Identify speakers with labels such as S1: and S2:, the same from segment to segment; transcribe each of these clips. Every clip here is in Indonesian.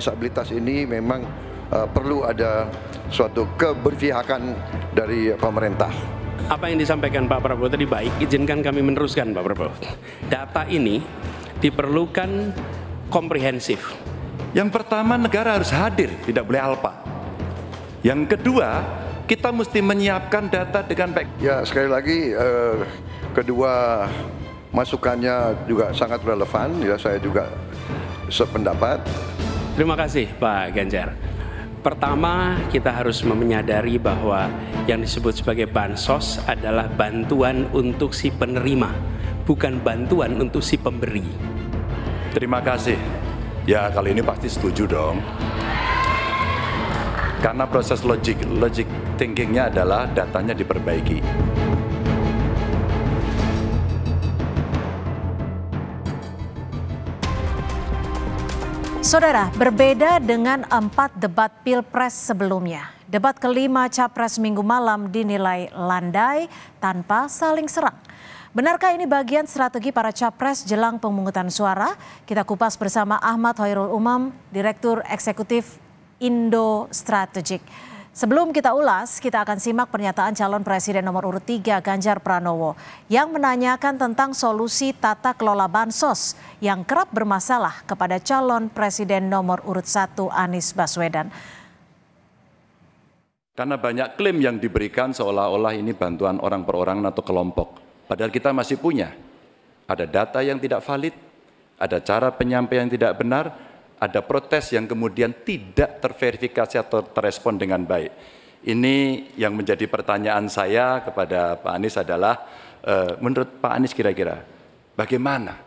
S1: disabilitas ini memang perlu ada suatu keberpihakan dari pemerintah.
S2: Apa yang disampaikan Pak Prabowo tadi baik, izinkan kami meneruskan Pak Prabowo. Data ini diperlukan komprehensif.
S3: Yang pertama, negara harus hadir, tidak boleh alpa. Yang kedua, kita mesti menyiapkan data dengan baik.
S1: Ya, sekali lagi kedua masukannya juga sangat relevan, ya saya juga sependapat.
S2: Terima kasih Pak Ganjar. Pertama, kita harus menyadari bahwa yang disebut sebagai bansos adalah bantuan untuk si penerima, bukan bantuan untuk si pemberi.
S3: Terima kasih. Ya, kali ini pasti setuju dong. Karena proses logic thinkingnya adalah datanya diperbaiki.
S4: Saudara, berbeda dengan 4 debat Pilpres sebelumnya. Debat kelima Capres Minggu malam dinilai landai tanpa saling serang. Benarkah ini bagian strategi para capres jelang pemungutan suara? Kita kupas bersama Ahmad Hoirul Umam, Direktur Eksekutif Indo Strategik. Sebelum kita ulas, kita akan simak pernyataan calon presiden nomor urut 3 Ganjar Pranowo yang menanyakan tentang solusi tata kelola bansos yang kerap bermasalah kepada calon presiden nomor urut 1 Anies Baswedan.
S3: Karena banyak klaim yang diberikan seolah-olah ini bantuan orang per orang atau kelompok. Padahal kita masih punya. Ada data yang tidak valid, ada cara penyampaian yang tidak benar, ada protes yang kemudian tidak terverifikasi atau terrespon dengan baik. Ini yang menjadi pertanyaan saya kepada Pak Anies adalah, menurut Pak Anies kira-kira bagaimana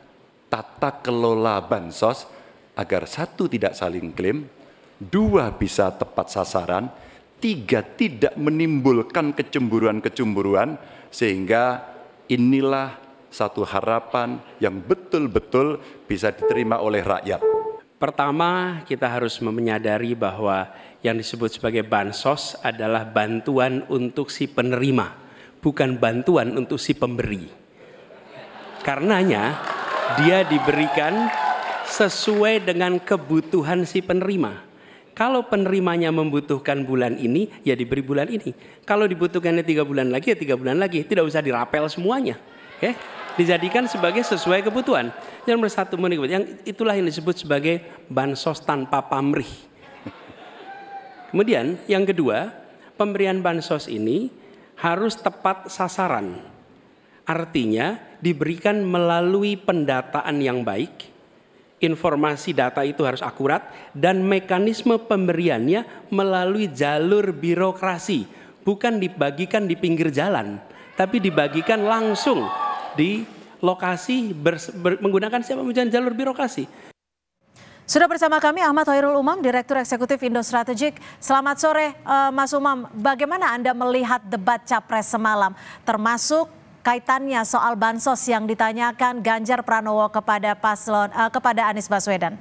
S3: tata kelola bansos agar 1, tidak saling klaim, 2, bisa tepat sasaran, 3, tidak menimbulkan kecemburuan-kecemburuan, sehingga inilah satu harapan yang betul-betul bisa diterima oleh rakyat.
S2: Pertama, kita harus menyadari bahwa yang disebut sebagai bansos adalah bantuan untuk si penerima, bukan bantuan untuk si pemberi. Karenanya, dia diberikan sesuai dengan kebutuhan si penerima. Kalau penerimanya membutuhkan bulan ini, ya diberi bulan ini. Kalau dibutuhkannya 3 bulan lagi, ya 3 bulan lagi. Tidak usah dirapel semuanya. Okay? Dijadikan sebagai sesuai kebutuhan. Yang nomor 1, yang itulah yang disebut sebagai bansos tanpa pamrih. Kemudian yang kedua, pemberian bansos ini harus tepat sasaran. Artinya diberikan melalui pendataan yang baik. Informasi data itu harus akurat dan mekanisme pemberiannya melalui jalur birokrasi, bukan dibagikan di pinggir jalan, tapi dibagikan langsung di lokasi menggunakan siapa jalur birokrasi.
S4: Sudah bersama kami Ahmad Hoirul Umam, Direktur Eksekutif Indo Strategik. Selamat sore Mas Umam, bagaimana Anda melihat debat Capres semalam, termasuk kaitannya soal bansos yang ditanyakan Ganjar Pranowo kepada kepada Anies Baswedan?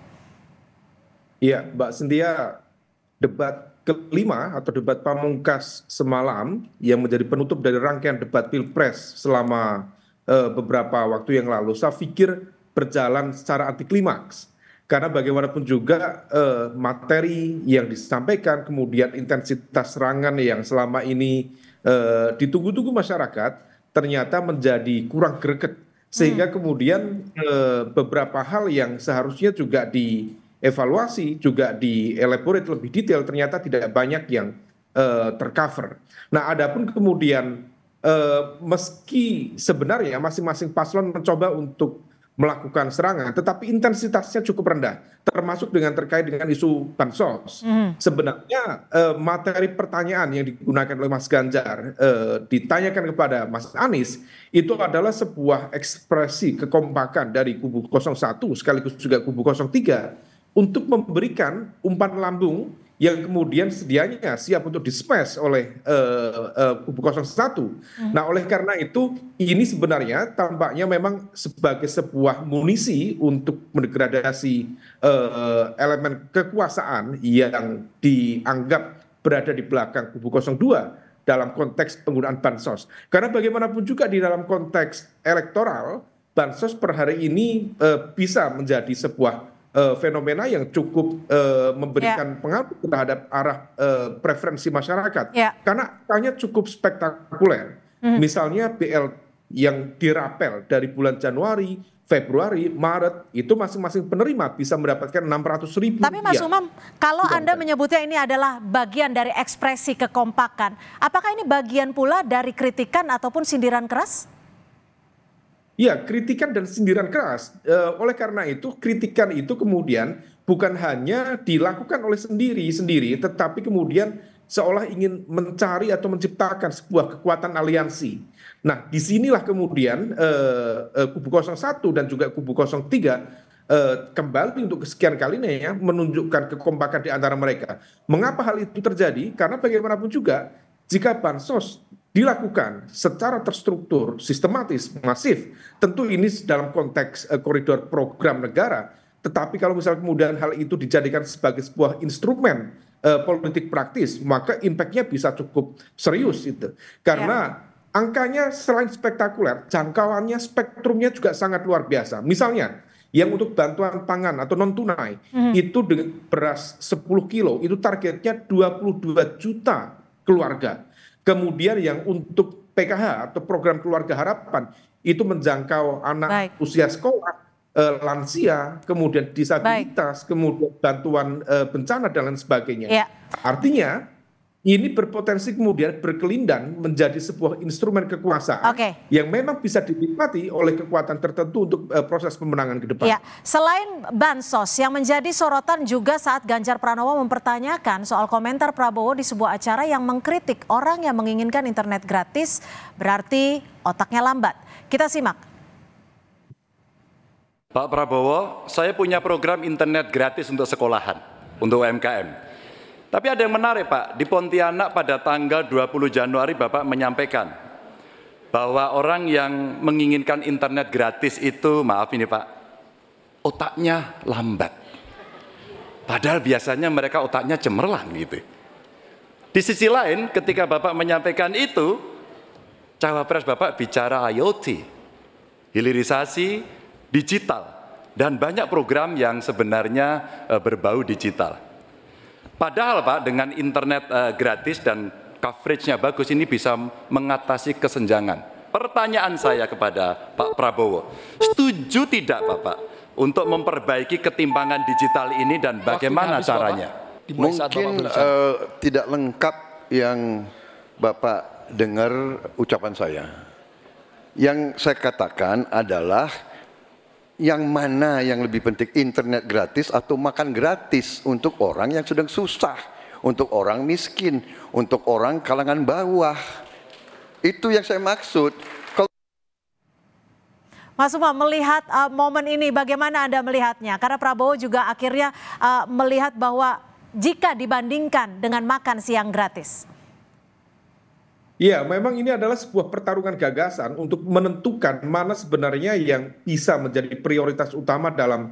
S5: Iya, Mbak Cynthia, debat kelima atau debat pamungkas semalam yang menjadi penutup dari rangkaian debat Pilpres selama beberapa waktu yang lalu, saya pikir berjalan secara anti klimaks. Karena bagaimanapun juga materi yang disampaikan, kemudian intensitas serangan yang selama ini ditunggu-tunggu masyarakat, ternyata menjadi kurang greget. Sehingga kemudian beberapa hal yang seharusnya juga dievaluasi, juga dielaborate lebih detail, ternyata tidak banyak yang tercover. Nah, adapun kemudian meski sebenarnya masing-masing paslon mencoba untuk melakukan serangan, tetapi intensitasnya cukup rendah, termasuk terkait dengan isu bansos. Sebenarnya materi pertanyaan yang digunakan oleh Mas Ganjar ditanyakan kepada Mas Anies itu adalah sebuah ekspresi kekompakan dari kubu 01 sekaligus juga kubu 03 untuk memberikan umpan lambung yang kemudian sedianya siap untuk di-smash oleh kubu 01. Nah, oleh karena itu ini sebenarnya tampaknya memang sebagai sebuah munisi untuk mendegradasi elemen kekuasaan yang dianggap berada di belakang kubu 02 dalam konteks penggunaan bansos. Karena bagaimanapun juga di dalam konteks elektoral, bansos per hari ini bisa menjadi sebuah fenomena yang cukup memberikan pengaruh terhadap arah preferensi masyarakat. Karena angkanya cukup spektakuler. Misalnya BL yang dirapel dari bulan Januari, Februari, Maret, itu masing-masing penerima bisa mendapatkan 600.000.
S4: Tapi Mas Umam, kalau Anda menyebutnya ini adalah bagian dari ekspresi kekompakan, apakah ini bagian pula dari kritikan ataupun sindiran keras?
S5: Ya, kritikan dan sindiran keras. Oleh karena itu, kritikan itu kemudian bukan hanya dilakukan oleh sendiri, tetapi kemudian seolah ingin mencari atau menciptakan sebuah kekuatan aliansi. Nah, disinilah kemudian kubu 01 dan juga kubu 03 kembali untuk kesekian kalinya ya menunjukkan kekompakan di antara mereka. Mengapa hal itu terjadi? Karena bagaimanapun juga jika bansos dilakukan secara terstruktur, sistematis, masif, tentu ini dalam konteks koridor program negara. Tetapi kalau misalnya kemudian hal itu dijadikan sebagai sebuah instrumen politik praktis, maka impact-nya bisa cukup serius itu. Karena angkanya selain spektakuler, jangkauannya, spektrumnya juga sangat luar biasa. Misalnya, yang untuk bantuan pangan atau non-tunai, itu dengan beras 10 kilo, itu targetnya 22 juta keluarga. Kemudian yang untuk PKH atau program keluarga harapan, itu menjangkau anak usia sekolah, lansia, kemudian disabilitas, kemudian bantuan bencana dan lain sebagainya. Artinya ini berpotensi kemudian berkelindan menjadi sebuah instrumen kekuasaan yang memang bisa dinikmati oleh kekuatan tertentu untuk proses pemenangan ke depan.
S4: Selain bansos yang menjadi sorotan juga saat Ganjar Pranowo mempertanyakan soal komentar Prabowo di sebuah acara yang mengkritik orang yang menginginkan internet gratis berarti otaknya lambat. Kita simak.
S3: Pak Prabowo, saya punya program internet gratis untuk sekolahan, untuk UMKM. Tapi ada yang menarik Pak, di Pontianak pada tanggal 20 Januari Bapak menyampaikan bahwa orang yang menginginkan internet gratis itu, maaf ini Pak, otaknya lambat. Padahal biasanya mereka otaknya cemerlang gitu. Di sisi lain ketika Bapak menyampaikan itu, cawapres Bapak bicara IoT, hilirisasi digital, dan banyak program yang sebenarnya berbau digital. Padahal Pak dengan internet gratis dan coveragenya bagus ini bisa mengatasi kesenjangan. Pertanyaan saya kepada Pak Prabowo, setuju tidak Bapak untuk memperbaiki ketimpangan digital ini dan bagaimana caranya?
S1: Mungkin tidak lengkap yang Bapak dengar ucapan saya. Yang saya katakan adalah yang mana yang lebih penting, internet gratis atau makan gratis untuk orang yang sedang susah, untuk orang miskin, untuk orang kalangan bawah. Itu yang saya maksud.
S4: Mas Umam, melihat momen ini bagaimana Anda melihatnya? Karena Prabowo juga akhirnya melihat bahwa jika dibandingkan dengan makan siang gratis.
S5: Ya, memang ini adalah sebuah pertarungan gagasan untuk menentukan mana sebenarnya yang bisa menjadi prioritas utama dalam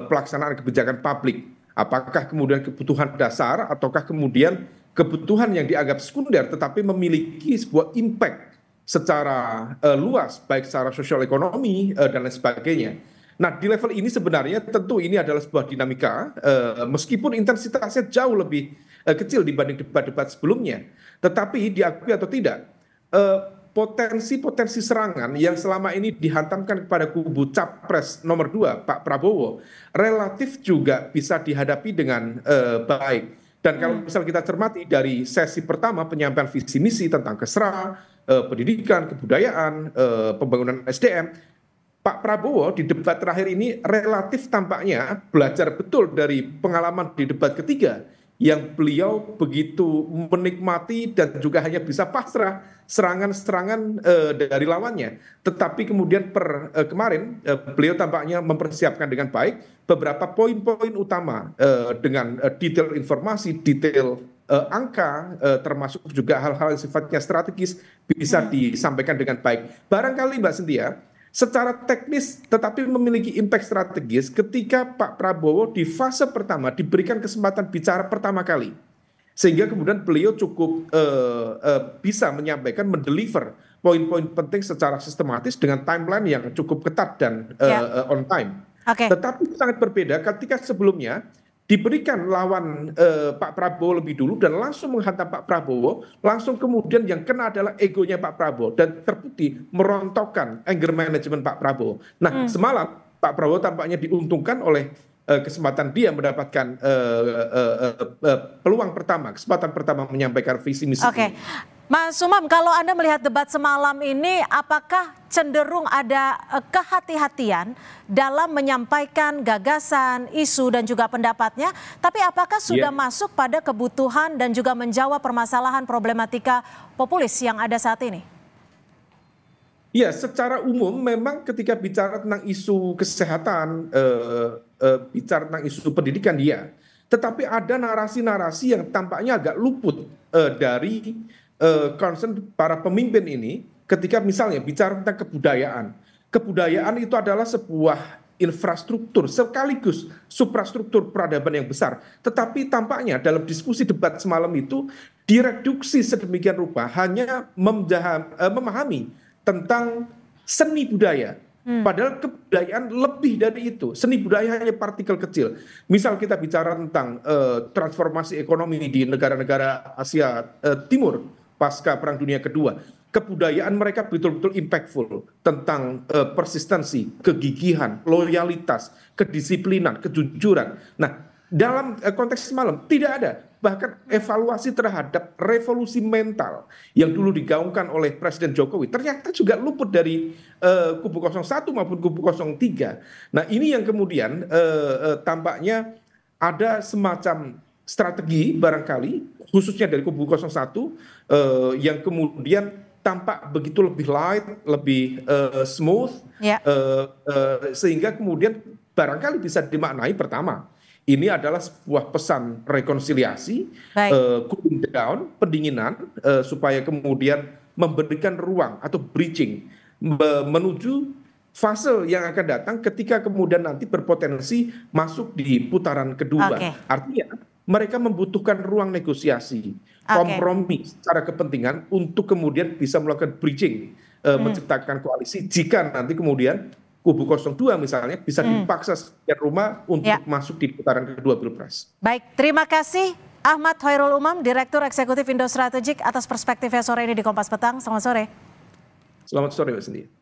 S5: pelaksanaan kebijakan publik. Apakah kemudian kebutuhan dasar ataukah kemudian kebutuhan yang dianggap sekunder tetapi memiliki sebuah impact secara luas, baik secara sosial ekonomi dan lain sebagainya. Nah, di level ini sebenarnya tentu ini adalah sebuah dinamika, meskipun intensitasnya jauh lebih kecil dibanding debat-debat sebelumnya. Tetapi diakui atau tidak, potensi-potensi serangan yang selama ini dihantamkan kepada kubu capres nomor 2, Pak Prabowo, relatif juga bisa dihadapi dengan baik. Dan kalau misal kita cermati dari sesi pertama penyampaian visi misi tentang Kesra, pendidikan, kebudayaan, pembangunan SDM, Pak Prabowo di debat terakhir ini relatif tampaknya belajar betul dari pengalaman di debat ketiga yang beliau begitu menikmati dan juga hanya bisa pasrah serangan-serangan dari lawannya. Tetapi kemudian kemarin beliau tampaknya mempersiapkan dengan baik beberapa poin-poin utama dengan detail informasi, detail angka, termasuk juga hal-hal yang sifatnya strategis bisa disampaikan dengan baik. Barangkali Mbak Cynthia, secara teknis tetapi memiliki impact strategis ketika Pak Prabowo di fase pertama diberikan kesempatan bicara pertama kali. Sehingga kemudian beliau cukup bisa menyampaikan, mendeliver poin-poin penting secara sistematis dengan timeline yang cukup ketat dan on time. Tetapi sangat berbeda ketika sebelumnya diberikan lawan Pak Prabowo lebih dulu dan langsung menghantam Pak Prabowo, langsung kemudian yang kena adalah egonya Pak Prabowo dan terbukti merontokkan anger management Pak Prabowo. Nah, semalam Pak Prabowo tampaknya diuntungkan oleh kesempatan dia mendapatkan peluang pertama, kesempatan pertama menyampaikan visi misi.
S4: Mas Umam, kalau Anda melihat debat semalam ini, apakah cenderung ada kehati-hatian dalam menyampaikan gagasan, isu, dan juga pendapatnya? Tapi apakah sudah masuk pada kebutuhan dan juga menjawab permasalahan problematika populis yang ada saat ini?
S5: Ya, secara umum memang ketika bicara tentang isu kesehatan, bicara tentang isu pendidikan, ya. Tetapi ada narasi-narasi yang tampaknya agak luput dari concern para pemimpin ini ketika misalnya bicara tentang kebudayaan. Kebudayaan itu adalah sebuah infrastruktur sekaligus suprastruktur peradaban yang besar. Tetapi tampaknya dalam diskusi debat semalam itu direduksi sedemikian rupa hanya memahami tentang seni budaya. Padahal kebudayaan lebih dari itu. Seni budaya hanya partikel kecil. Misal kita bicara tentang transformasi ekonomi di negara-negara Asia Timur pasca Perang Dunia Kedua, kebudayaan mereka betul-betul impactful tentang persistensi, kegigihan, loyalitas, kedisiplinan, kejujuran. Nah, dalam konteks semalam tidak ada bahkan evaluasi terhadap revolusi mental yang dulu digaungkan oleh Presiden Jokowi ternyata juga luput dari kubu 01 maupun kubu 03. Nah, ini yang kemudian tampaknya ada semacam strategi barangkali khususnya dari kubu 01 yang kemudian tampak begitu lebih light, lebih smooth, sehingga kemudian barangkali bisa dimaknai pertama, ini adalah sebuah pesan rekonsiliasi, cooling down, pendinginan, supaya kemudian memberikan ruang atau bridging menuju fase yang akan datang ketika kemudian nanti berpotensi masuk di putaran kedua. Artinya mereka membutuhkan ruang negosiasi, kompromi secara kepentingan untuk kemudian bisa melakukan bridging, menciptakan koalisi jika nanti kemudian kubu 02 misalnya bisa dipaksa sekian rumah untuk masuk di putaran kedua Pilpres.
S4: Baik, terima kasih Ahmad Hoirul Umam, Direktur Eksekutif Indo Strategik atas perspektifnya sore ini di Kompas Petang. Selamat sore.
S5: Selamat sore Mbak Cindy.